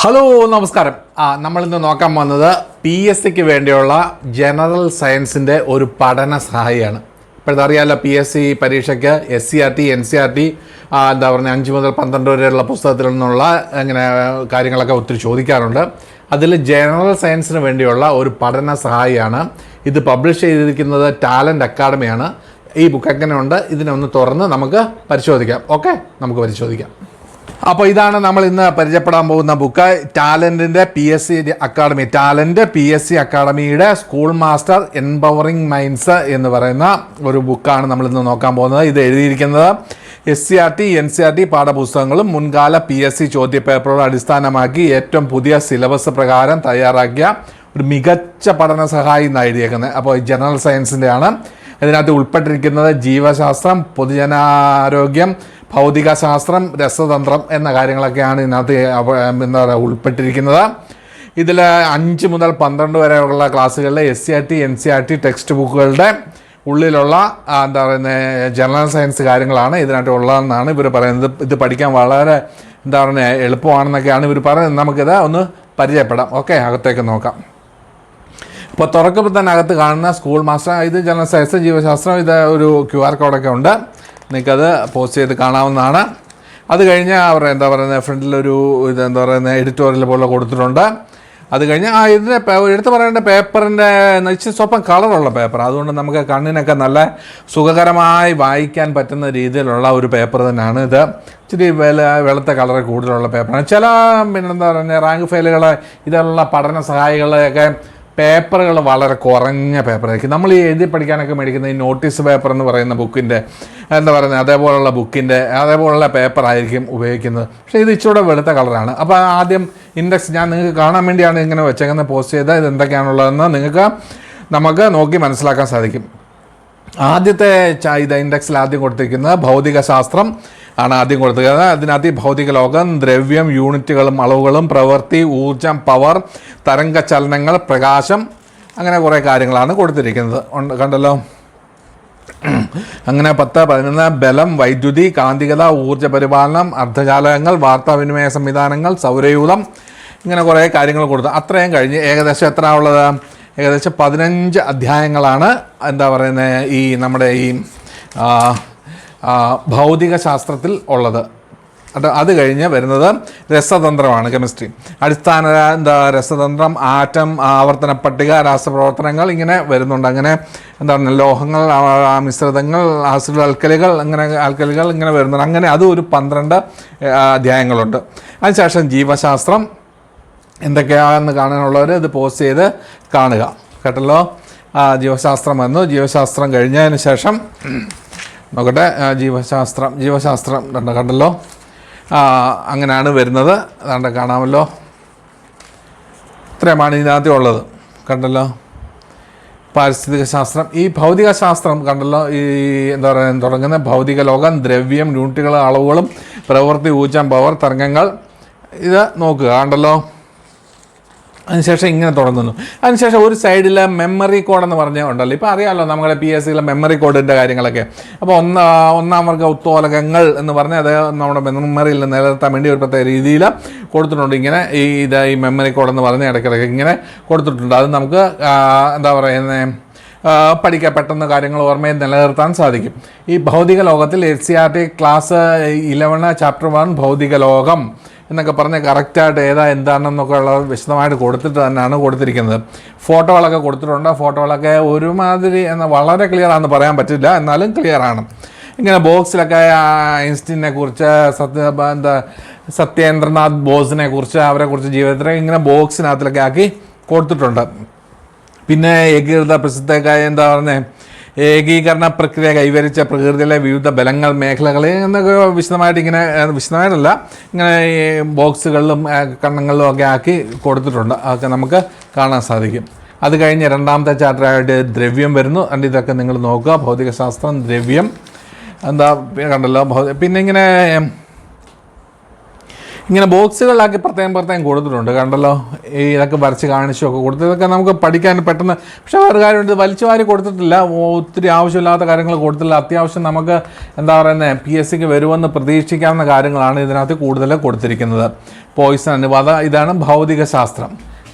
Hello നമസ്കാരം. നമ്മളിന്ന് നോക്കാൻ പോകുന്നത് PSCക്ക് വേണ്ടിയുള്ള ജനറൽ സയൻസിൻ്റെ ഒരു പഠന സഹായിയാണ്. ഇപ്പോഴത്തെ അറിയാമല്ലോ, PSC പരീക്ഷയ്ക്ക് SCERT NCERT എന്താ പറയുക 5 മുതൽ 12 വരെയുള്ള പുസ്തകത്തിൽ നിന്നുള്ള അങ്ങനെ കാര്യങ്ങളൊക്കെ ഒത്തിരി ചോദിക്കാറുണ്ട്. അതിൽ ജനറൽ സയൻസിന് വേണ്ടിയുള്ള ഒരു പഠന സഹായിയാണ് ഇത്. പബ്ലിഷ് ചെയ്തിരിക്കുന്നത് ടാലൻറ്റ് അക്കാഡമിയാണ്. ഈ ബുക്ക് എങ്ങനെയുണ്ട് ഇതിനെ ഒന്ന് തുറന്ന് നമുക്ക് പരിശോധിക്കാം. ഓക്കെ, നമുക്ക് പരിശോധിക്കാം. അപ്പോൾ ഇതാണ് നമ്മൾ ഇന്ന് പരിചയപ്പെടാൻ പോകുന്ന ബുക്ക്. ടാലൻറ്റിൻ്റെ ടാലൻറ്റ് PSC അക്കാഡമിയുടെ സ്കൂൾ മാസ്റ്റർ എംപവറിംഗ് മൈൻഡ്സ് എന്ന് പറയുന്ന ഒരു ബുക്കാണ് നമ്മളിന്ന് നോക്കാൻ പോകുന്നത്. ഇത് എഴുതിയിരിക്കുന്നത് SCERT NCERT പാഠപുസ്തകങ്ങളും മുൻകാല PSC ചോദ്യപേപ്പറുകൾ അടിസ്ഥാനമാക്കി ഏറ്റവും പുതിയ സിലബസ് പ്രകാരം തയ്യാറാക്കിയ ഒരു മികച്ച പഠന സഹായി എന്നാണ് എഴുതിയേക്കുന്നത്. അപ്പോൾ ജനറൽ സയൻസിൻ്റെ ആണ്. ഇതിനകത്ത് ഉൾപ്പെട്ടിരിക്കുന്നത് ജീവശാസ്ത്രം, പൊതുജനാരോഗ്യം, ഭൗതികശാസ്ത്രം, രസതന്ത്രം എന്ന കാര്യങ്ങളൊക്കെയാണ് ഇതിനകത്ത് എന്താ പറയുക ഉൾപ്പെട്ടിരിക്കുന്നത്. ഇതിൽ 5 മുതൽ 12 വരെയുള്ള ക്ലാസ്സുകളിലെ SCERT NCERT ടെക്സ്റ്റ് ബുക്കുകളുടെ ഉള്ളിലുള്ള എന്താ പറയുന്നത് ജനറൽ സയൻസ് കാര്യങ്ങളാണ് ഇതിനകത്ത് ഉള്ളതെന്നാണ് ഇവർ പറയുന്നത്. ഇത് പഠിക്കാൻ വളരെ എന്താ പറയുക എളുപ്പമാണെന്നൊക്കെയാണ് ഇവർ പറയുന്നത്. നമുക്കിത് ഒന്ന് പരിചയപ്പെടാം. ഓക്കെ, അകത്തേക്ക് നോക്കാം. ഇപ്പോൾ തുറക്കുമ്പോൾ തന്നെ അകത്ത് കാണുന്ന സ്കൂൾ മാസ്റ്റർ, ഇത് ജനറൽ സയൻസ്, ജീവശാസ്ത്രം, ഇത് ഒരു QR കോഡൊക്കെ ഉണ്ട്. നിങ്ങൾക്കത് പോസ്റ്റ് ചെയ്ത് കാണാവുന്നതാണ്. അത് കഴിഞ്ഞ് അവർ എന്താ പറയുന്നത് ഫ്രണ്ടിലൊരു ഇതെന്താ പറയുന്നത് എഡിറ്റോറിയൽ പോലെ കൊടുത്തിട്ടുണ്ട്. അത് കഴിഞ്ഞ് ഇതിൻ്റെ എടുത്ത് പറയേണ്ട പേപ്പറിൻ്റെ ഇച്ചിരി സ്വപ്പം കളറുള്ള പേപ്പർ, അതുകൊണ്ട് നമുക്ക് കണ്ണിനൊക്കെ നല്ല സുഖകരമായി വായിക്കാൻ പറ്റുന്ന രീതിയിലുള്ള ഒരു പേപ്പർ തന്നെയാണ് ഇത്. ഇച്ചിരി വെളുത്ത കളർ കൂടുതലുള്ള പേപ്പറാണ്. ചില പിന്നെന്താ പറയുക റാങ്ക് ഫെയിലുകൾ ഇതുള്ള പഠന സഹായികളെയൊക്കെ പേപ്പറുകൾ വളരെ കുറഞ്ഞ പേപ്പറായിരിക്കും. നമ്മൾ ഈ എഴുതി പഠിക്കാനൊക്കെ മേടിക്കുന്ന ഈ നോട്ടീസ് പേപ്പർ എന്ന് പറയുന്ന ബുക്കിൻ്റെ എന്താ പറയുന്നത് അതേപോലുള്ള പേപ്പറായിരിക്കും ഉപയോഗിക്കുന്നത്. പക്ഷേ ഇത് ഇച്ചിരി വെളുത്ത കളറാണ്. അപ്പോൾ ആദ്യം ഇൻഡെക്സ് ഞാൻ നിങ്ങൾക്ക് കാണാൻ വേണ്ടിയാണ് ഇങ്ങനെ വെച്ചേക്കുന്നത്, പോസ്റ്റ് ചെയ്ത് ഇത് എന്തൊക്കെയാണുള്ളതെന്ന് നമുക്ക് നോക്കി മനസ്സിലാക്കാൻ സാധിക്കും. ആദ്യത്തെ ഇത് ഇൻഡെക്സിൽ ആദ്യം കൊടുത്തിരിക്കുന്നത് ഭൗതികശാസ്ത്രം ആണ് ആദ്യം കൊടുത്തിരിക്കുന്നത്. അതിനകത്ത് ഭൗതിക ലോകം, ദ്രവ്യം, യൂണിറ്റുകളും അളവുകളും, പ്രവൃത്തി, ഊർജം, പവർ, തരംഗചലനങ്ങൾ, പ്രകാശം, അങ്ങനെ കുറേ കാര്യങ്ങളാണ് കൊടുത്തിരിക്കുന്നത്. കണ്ടല്ലോ. അങ്ങനെ 10, 11 ബലം, വൈദ്യുതി, കാന്തികത, ഊർജ്ജ പരിപാലനം, അർദ്ധചാലകങ്ങൾ, വാർത്താവിനിമയ സംവിധാനങ്ങൾ, സൗരയൂഥം, ഇങ്ങനെ കുറേ കാര്യങ്ങൾ കൊടുത്തു. അത്രയും കഴിഞ്ഞ് ഏകദേശം എത്ര ഉള്ളത്? ഏകദേശം 15 അധ്യായങ്ങളാണ് എന്താ പറയുന്നത് ഈ നമ്മുടെ ഈ ഭൗതിക ശാസ്ത്രത്തിൽ ഉള്ളത്. അത് കഴിഞ്ഞ് വരുന്നത് രസതന്ത്രമാണ്, കെമിസ്ട്രി. അടിസ്ഥാന രസതന്ത്രം, ആറ്റം, ആവർത്തന പട്ടിക, രാസപ്രവർത്തനങ്ങൾ ഇങ്ങനെ വരുന്നുണ്ട്. അങ്ങനെ എന്താണ് ലോഹങ്ങൾ, മിശ്രിതങ്ങൾ, ആസിഡ് ആൽക്കലികൾ ഇങ്ങനെ വരുന്നുണ്ട്. അങ്ങനെ അതും ഒരു 12 അധ്യായങ്ങളുണ്ട്. അതിനുശേഷം ജീവശാസ്ത്രം എന്തൊക്കെയാണെന്ന് കാണാനുള്ളവർ ഇത് പോസ്റ്റ് ചെയ്ത് കാണുക. കേട്ടല്ലോ. ജീവശാസ്ത്രം വന്നു. ജീവശാസ്ത്രം കഴിഞ്ഞതിന് ശേഷം നോക്കട്ടെ. ജീവശാസ്ത്രം കണ്ടല്ലോ. അങ്ങനെയാണ് വരുന്നത്. അതുകൊണ്ട് കാണാമല്ലോ. ഇത്രയുമാണ് ഇതിനകത്ത് ഉള്ളത്. കണ്ടല്ലോ. പാരിസ്ഥിതിക ശാസ്ത്രം, ഈ ഭൗതിക ശാസ്ത്രം കണ്ടല്ലോ. ഈ എന്താ പറയുക തുടങ്ങുന്ന ഭൗതിക ലോകം, ദ്രവ്യം, യൂണിറ്റുകൾ, അളവുകളും, പ്രവൃത്തി, ഊർജ്ജം, പവർ, തരംഗങ്ങൾ, ഇത് നോക്കുക. കണ്ടല്ലോ. അതിനുശേഷം ഇങ്ങനെ തുടങ്ങുന്നു. അതിനുശേഷം ഒരു സൈഡിൽ മെമ്മറി കോഡെന്ന് പറഞ്ഞാൽ ഉണ്ടല്ലോ. ഇപ്പോൾ അറിയാമല്ലോ നമ്മുടെ PSCയിലെ മെമ്മറി കോഡിൻ്റെ കാര്യങ്ങളൊക്കെ. അപ്പോൾ ഒന്നാം വർഗ്ഗ ഉത്തോലകങ്ങൾ എന്ന് പറഞ്ഞാൽ അത് നമ്മുടെ മെമ്മറിയിൽ നിലനിർത്താൻ വേണ്ടി ഒരു പ്രത്യേക രീതിയിൽ കൊടുത്തിട്ടുണ്ട്. ഇങ്ങനെ ഈ മെമ്മറി കോഡെന്ന് പറഞ്ഞാൽ ഇടയ്ക്കിടയ്ക്ക് ഇങ്ങനെ കൊടുത്തിട്ടുണ്ട്. അത് നമുക്ക് എന്താ പറയുന്നത് പഠിക്കാൻ പെട്ടെന്ന് കാര്യങ്ങൾ ഓർമ്മയിൽ നിലനിർത്താൻ സാധിക്കും. ഈ ഭൗതിക ലോകത്തിൽ SCERT ക്ലാസ് 11 ചാപ്റ്റർ 1 ഭൗതിക ലോകം എന്നൊക്കെ പറഞ്ഞ് കറക്റ്റായിട്ട് എന്താണെന്നൊക്കെ ഉള്ള വിശദമായിട്ട് കൊടുത്തിട്ട് തന്നെയാണ് കൊടുത്തിരിക്കുന്നത്. ഫോട്ടോകളൊക്കെ കൊടുത്തിട്ടുണ്ട്. ഫോട്ടോകളൊക്കെ ഒരുമാതിരി വളരെ ക്ലിയർ ആണെന്ന് പറയാൻ പറ്റില്ല, എന്നാലും ക്ലിയറാണ്. ഇങ്ങനെ ബോക്സിലൊക്കെ ഐൻസ്റ്റീനെ കുറിച്ച്, സത്യേന്ദ്രനാഥ് ബോസിനെ കുറിച്ച്, അവരെക്കുറിച്ച് ജീവിതത്തിൽ ഇങ്ങനെ ബോക്സിനകത്തിലൊക്കെ ആക്കി കൊടുത്തിട്ടുണ്ട്. പിന്നെ ഏകീകൃത പ്രസിദ്ധക്കായ എന്താ പറയുന്നത് ഏകീകരണ പ്രക്രിയ കൈവരിച്ച പ്രകൃതിയിലെ വിവിധ ബലങ്ങൾ, മേഖലകൾ എന്നൊക്കെ വിശദമായിട്ടല്ല ഇങ്ങനെ ഈ ബോക്സുകളിലും കണ്ണങ്ങളിലും ഒക്കെ ആക്കി കൊടുത്തിട്ടുണ്ട്. അതൊക്കെ നമുക്ക് കാണാൻ സാധിക്കും. അത് കഴിഞ്ഞ് രണ്ടാമത്തെ ചാപ്റ്ററായിട്ട് ദ്രവ്യം വരുന്നു. അതുകൊണ്ട് ഇതൊക്കെ നിങ്ങൾ നോക്കുക. ഭൗതികശാസ്ത്രം, ദ്രവ്യം എന്താ കണ്ടല്ലോ. പിന്നെ ഇങ്ങനെ ബോക്സുകളിലാക്കി പ്രത്യേകം കൊടുത്തിട്ടുണ്ട്. കണ്ടല്ലോ. ഇതൊക്കെ വരച്ച് കാണിച്ചൊക്കെ കൊടുത്ത് ഇതൊക്കെ നമുക്ക് പഠിക്കാൻ പെട്ടെന്ന്. പക്ഷേ വേറെ കാര്യമുണ്ട്, വലിച്ചു വാരി കൊടുത്തിട്ടില്ല. ഒത്തിരി ആവശ്യമില്ലാത്ത കാര്യങ്ങൾ കൊടുത്തില്ല. അത്യാവശ്യം നമുക്ക് എന്താ പറയുന്നത് PSCക്ക് വരുമെന്ന് പ്രതീക്ഷിക്കാവുന്ന കാര്യങ്ങളാണ് ഇതിനകത്ത് കൂടുതൽ കൊടുത്തിരിക്കുന്നത്. പോയിസൺ അനുപാത. ഇതാണ് ഭൗതിക ശാസ്ത്രം.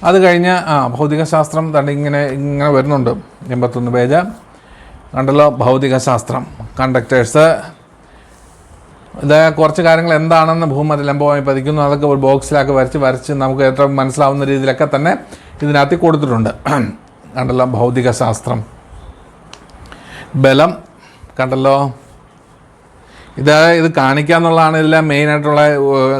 അത് കഴിഞ്ഞ് ഭൗതിക ശാസ്ത്രം തന്നെ ഇങ്ങനെ വരുന്നുണ്ട്. 81 പേജ് കണ്ടല്ലോ. ഭൗതിക ശാസ്ത്രം, കണ്ടക്ടേഴ്സ്, ഇത് കുറച്ച് കാര്യങ്ങൾ എന്താണെന്ന് ഭൂമധ്യ ലംബമായി പതിക്കുന്നു അതൊക്കെ ഒരു ബോക്സിലൊക്കെ വരച്ച് നമുക്ക് ഏറ്റവും മനസ്സിലാവുന്ന രീതിയിലൊക്കെ തന്നെ ഇതിനകത്ത് കൊടുത്തിട്ടുണ്ട്. കണ്ടല്ലോ ഭൗതിക ശാസ്ത്രം. ബലം കണ്ടല്ലോ. ഇത് കാണിക്കുക എന്നുള്ളതാണ് ഇതിലെ മെയിനായിട്ടുള്ള.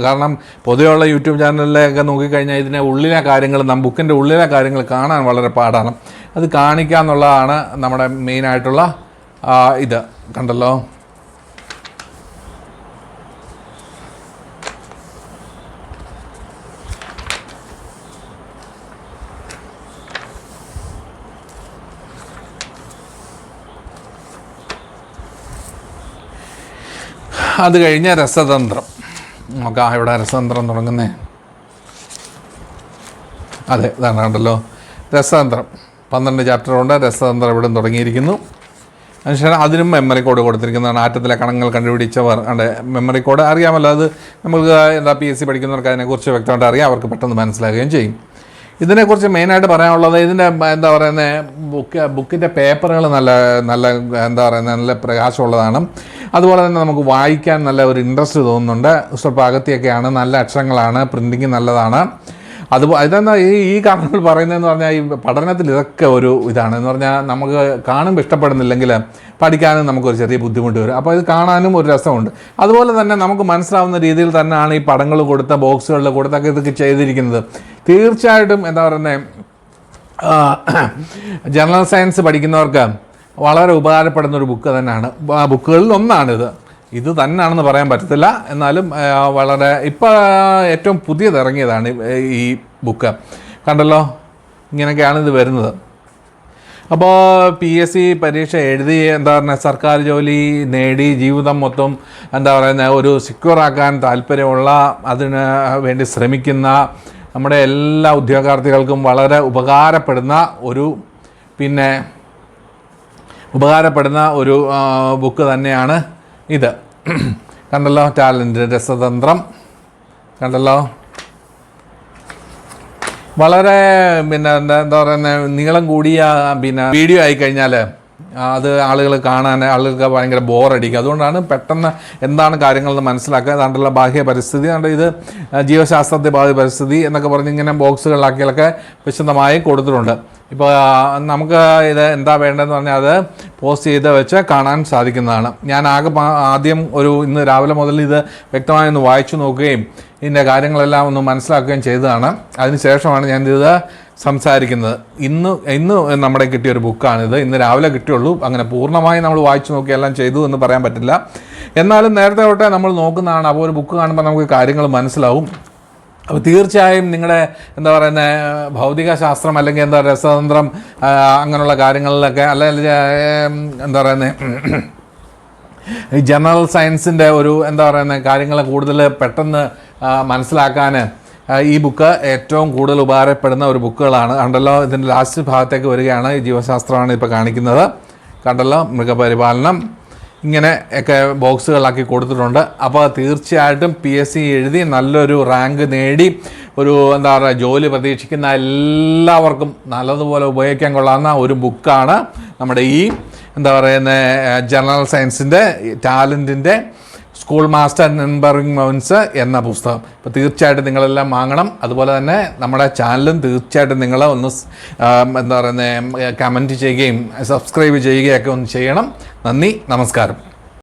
കാരണം പൊതുവെയുള്ള യൂട്യൂബ് ചാനലിലൊക്കെ നോക്കിക്കഴിഞ്ഞാൽ ഇതിനെ ഉള്ളിലെ കാര്യങ്ങൾ, ബുക്കിൻ്റെ ഉള്ളിലെ കാര്യങ്ങൾ കാണാൻ വളരെ പാടാണ്. അത് കാണിക്കുക എന്നുള്ളതാണ് നമ്മുടെ മെയിനായിട്ടുള്ള ഇത്. കണ്ടല്ലോ. അത് കഴിഞ്ഞ് രസതന്ത്രം നോക്കാം. ഇവിടെ രസതന്ത്രം തുടങ്ങുന്നേ. അതെ, ഇതാണ് കണ്ടല്ലോ രസതന്ത്രം. 12 ചാപ്റ്ററുണ്ട്. രസതന്ത്രം ഇവിടെ തുടങ്ങിയിരിക്കുന്നു. അതിനുശേഷം അതിനും മെമ്മറി കോഡ് കൊടുത്തിരിക്കുന്നതാണ്. ആറ്റത്തിലെ കണങ്ങൾ കണ്ടുപിടിച്ചവർ മെമ്മറി കോഡ് അറിയാമല്ലോ. അത് നമുക്ക് PSC പഠിക്കുന്നവർക്ക് അതിനെക്കുറിച്ച് വ്യക്തമായിട്ട് അറിയാം. അവർക്ക് പെട്ടെന്ന് മനസ്സിലാക്കുകയും ചെയ്യും. ഇതിനെക്കുറിച്ച് മെയിനായിട്ട് പറയാനുള്ളത്, ഇതിൻ്റെ എന്താ പറയുന്നത്, ബുക്കിൻ്റെ പേപ്പറുകൾ നല്ല പ്രകാശമുള്ളതാണ്. അതുപോലെ തന്നെ നമുക്ക് വായിക്കാൻ നല്ല ഒരു ഇൻട്രസ്റ്റ് തോന്നുന്നുണ്ട്. സ്വല്പം അകത്തിയൊക്കെയാണ്, നല്ല അക്ഷരങ്ങളാണ്, പ്രിൻറ്റിങ് നല്ലതാണ്. ഇതെന്താ ഈ കാരണങ്ങൾ പറയുന്നതെന്ന് പറഞ്ഞാൽ ഈ പഠനത്തിൽ ഇതൊക്കെ ഒരു ഇതാണ് എന്ന് പറഞ്ഞാൽ നമുക്ക് കാണുമ്പോൾ ഇഷ്ടപ്പെടുന്നില്ലെങ്കിൽ പഠിക്കാനും നമുക്കൊരു ചെറിയ ബുദ്ധിമുട്ട് വരും. അപ്പോൾ ഇത് കാണാനും ഒരു രസമുണ്ട്. അതുപോലെ തന്നെ നമുക്ക് മനസ്സിലാവുന്ന രീതിയിൽ തന്നെയാണ് ഈ പടങ്ങൾ കൊടുത്ത ബോക്സുകളിൽ കൊടുത്തൊക്കെ ഇതൊക്കെ ചെയ്തിരിക്കുന്നത്. തീർച്ചയായിട്ടും എന്താ പറയുന്നത്, ജനറൽ സയൻസ് പഠിക്കുന്നവർക്ക് വളരെ ഉപകാരപ്പെടുന്ന ഒരു ബുക്ക് തന്നെയാണ്. ബുക്കുകളിൽ ഒന്നാണിത്. ഇത് തന്നെയാണെന്ന് പറയാൻ പറ്റത്തില്ല. എന്നാലും വളരെ ഇപ്പോൾ ഏറ്റവും പുതിയത് ഇറങ്ങിയതാണ് ഈ ബുക്ക്. കണ്ടല്ലോ, ഇങ്ങനെയൊക്കെയാണ് ഇത് വരുന്നത്. അപ്പോൾ PSC പരീക്ഷ എഴുതി എന്താ പറയുക, സർക്കാർ ജോലി നേടി ജീവിതം മൊത്തം എന്താ പറയുന്നത് ഒരു സെക്യൂറാക്കാൻ താല്പര്യമുള്ള, അതിന് വേണ്ടി ശ്രമിക്കുന്ന നമ്മുടെ എല്ലാ ഉദ്യോഗാർത്ഥികൾക്കും വളരെ ഉപകാരപ്പെടുന്ന ഒരു ബുക്ക് തന്നെയാണ് ഇത്. കണ്ടല്ലോ, ടാലൻറ്റ്, രസതന്ത്രം കണ്ടല്ലോ. വളരെ എന്താ പറയുന്നത് നീളം കൂടിയ വീഡിയോ ആയിക്കഴിഞ്ഞാൽ അത് ആളുകൾക്ക് ഭയങ്കര ബോറടിക്കും. അതുകൊണ്ടാണ് പെട്ടെന്ന് എന്താണ് കാര്യങ്ങളെന്ന് മനസ്സിലാക്കുക. അതാണ്ടല്ലോ ബാഹ്യ പരിസ്ഥിതി, ഇത് ജീവശാസ്ത്രത്തെ ബാഹ്യ പരിസ്ഥിതി എന്നൊക്കെ പറഞ്ഞ് ഇങ്ങനെ ബോക്സുകളിലാക്കിയൊക്കെ വിശദമായി കൊടുത്തിട്ടുണ്ട്. ഇപ്പോൾ നമുക്ക് ഇത് എന്താ വേണ്ടതെന്ന് പറഞ്ഞാൽ അത് പോസ്റ്റ് ചെയ്ത് വെച്ച് കാണാൻ സാധിക്കുന്നതാണ്. ഞാൻ ആദ്യം ഇന്ന് രാവിലെ മുതൽ ഇത് വ്യക്തമായി ഒന്ന് വായിച്ചു നോക്കുകയും ഇതിൻ്റെ കാര്യങ്ങളെല്ലാം ഒന്ന് മനസ്സിലാക്കുകയും ചെയ്തതാണ്. അതിനുശേഷമാണ് ഞാനിത് സംസാരിക്കുന്നത്. ഇന്ന് നമ്മുടെ കിട്ടിയൊരു ബുക്കാണിത്. ഇന്ന് രാവിലെ കിട്ടിയുള്ളൂ. അങ്ങനെ പൂർണ്ണമായി നമ്മൾ വായിച്ചു നോക്കി എല്ലാം ചെയ്തു എന്ന് പറയാൻ പറ്റില്ല. എന്നാലും നേരത്തെ തൊട്ടേ നമ്മൾ നോക്കുന്നതാണ്. അപ്പോൾ ഒരു ബുക്ക് കാണുമ്പോൾ നമുക്ക് കാര്യങ്ങൾ മനസ്സിലാവും. അപ്പോൾ തീർച്ചയായും നിങ്ങളുടെ എന്താ പറയുന്നത് ഭൗതിക ശാസ്ത്രം അല്ലെങ്കിൽ രസതന്ത്രം അങ്ങനെയുള്ള കാര്യങ്ങളിലൊക്കെ അല്ലെങ്കിൽ എന്താ പറയുന്നത് ഈ ജനറൽ സയൻസിൻ്റെ എന്താ പറയുന്നത് കാര്യങ്ങൾ കൂടുതൽ പെട്ടെന്ന് മനസ്സിലാക്കാൻ ഈ ബുക്ക് ഏറ്റവും കൂടുതൽ ഉപകാരപ്പെടുന്ന ഒരു ബുക്കുകളാണ്. കണ്ടല്ലോ, ഇതിൻ്റെ ലാസ്റ്റ് ഭാഗത്തേക്ക് വരികയാണ്. ഈ ജീവശാസ്ത്രമാണ് ഇപ്പോൾ കാണിക്കുന്നത്. കണ്ടല്ലോ, മൃഗപരിപാലനം ഇങ്ങനെ ഒക്കെ ബോക്സുകളാക്കി കൊടുത്തിട്ടുണ്ട്. അപ്പോൾ തീർച്ചയായിട്ടും PSC എഴുതി നല്ലൊരു റാങ്ക് നേടി ഒരു എന്താ പറയുക ജോലി പ്രതീക്ഷിക്കുന്ന എല്ലാവർക്കും നല്ലതുപോലെ ഉപയോഗിക്കാൻ കൊള്ളാവുന്ന ഒരു ബുക്കാണ് നമ്മുടെ ഈ എന്താ പറയുന്നത് ജനറൽ സയൻസിൻ്റെ ടാലൻറ്റിൻ്റെ സ്കൂൾ മാസ്റ്റർ നമ്പറിംഗ് മൗൻസ് എന്ന പുസ്തകം. അപ്പോൾ തീർച്ചയായിട്ടും നിങ്ങളെല്ലാം വാങ്ങണം. അതുപോലെ തന്നെ നമ്മുടെ ചാനലും തീർച്ചയായിട്ടും നിങ്ങൾ ഒന്ന് എന്താ പറയുന്നത് കമൻറ്റ് ചെയ്യുകയും സബ്സ്ക്രൈബ് ചെയ്യുകയൊക്കെ ഒന്ന് ചെയ്യണം. നന്ദി, നമസ്കാരം.